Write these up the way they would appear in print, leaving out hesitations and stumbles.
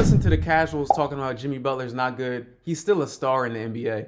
listen to the casuals talking about Jimmy Butler's not good. He's still a star in the NBA.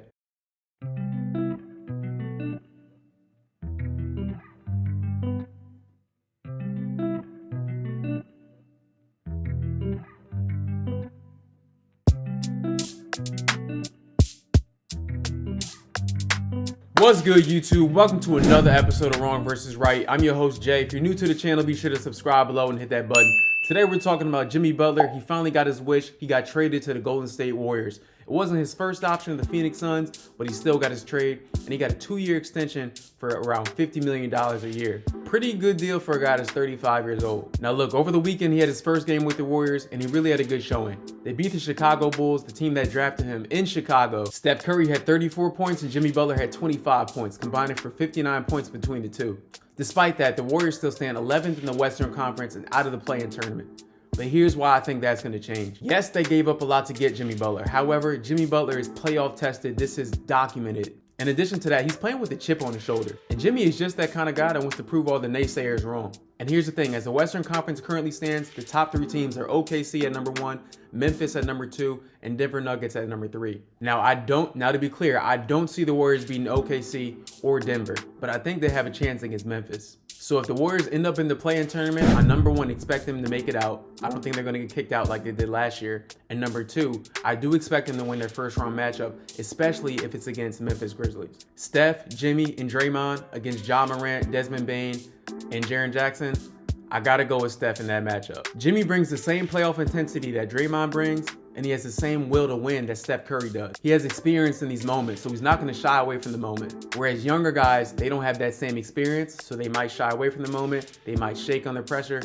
What's good, YouTube? Welcome to another episode of Wrong vs. Right. I'm your host, Jay. If you're new to the channel, be sure to subscribe below and hit that button. Today, we're talking about Jimmy Butler. He finally got his wish. He got traded to the Golden State Warriors. It wasn't his first option of the Phoenix Suns, but he still got his trade, and he got a 2-year extension for around $50 million a year. Pretty good deal for a guy that's 35 years old. Now look, over the weekend, he had his first game with the Warriors, and he really had a good showing. They beat the Chicago Bulls, the team that drafted him in Chicago. Steph Curry had 34 points, and Jimmy Butler had 25 points, combining for 59 points between the two. Despite that, the Warriors still stand 11th in the Western Conference and out of the play-in tournament. But here's why I think that's going to change. Yes, they gave up a lot to get Jimmy Butler. However, Jimmy Butler is playoff tested. This is documented. In addition to that, he's playing with a chip on his shoulder. And Jimmy is just that kind of guy that wants to prove all the naysayers wrong. And here's the thing, as the Western Conference currently stands, the top 3 teams are OKC at number 1, Memphis at number 2, and Denver Nuggets at number 3. Now to be clear, I don't see the Warriors beating OKC or Denver, but I think they have a chance against Memphis. So if the Warriors end up in the play-in tournament, I number 1 expect them to make it out. I don't think they're going to get kicked out like they did last year. And number 2, I do expect them to win their first round matchup, especially if it's against Memphis Grizzlies. Steph, Jimmy, and Draymond against Ja Morant, Desmond Bane, and Jaren Jackson. I gotta go with Steph in that matchup. Jimmy brings the same playoff intensity that Draymond brings, and he has the same will to win that Steph Curry does. He has experience in these moments, so he's not gonna shy away from the moment. Whereas younger guys, they don't have that same experience, so they might shy away from the moment, they might shake under pressure,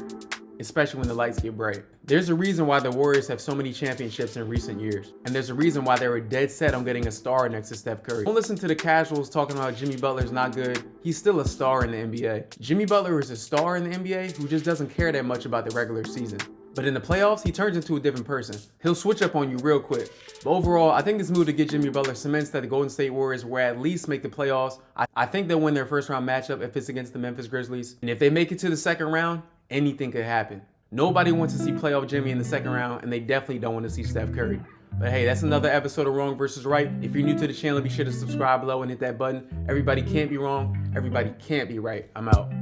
especially when the lights get bright. There's a reason why the Warriors have so many championships in recent years. And there's a reason why they were dead set on getting a star next to Steph Curry. Don't listen to the casuals talking about Jimmy Butler's not good. He's still a star in the NBA. Jimmy Butler is a star in the NBA who just doesn't care that much about the regular season. But in the playoffs, he turns into a different person. He'll switch up on you real quick. But overall, I think this move to get Jimmy Butler cements that the Golden State Warriors will at least make the playoffs. I think they'll win their first round matchup if it's against the Memphis Grizzlies. And if they make it to the second round, anything could happen. Nobody wants to see playoff Jimmy in the second round, and they definitely don't want to see Steph Curry. But hey, that's another episode of Wrong vs. Right. If you're new to the channel, be sure to subscribe below and hit that button. Everybody can't be wrong. Everybody can't be right. I'm out.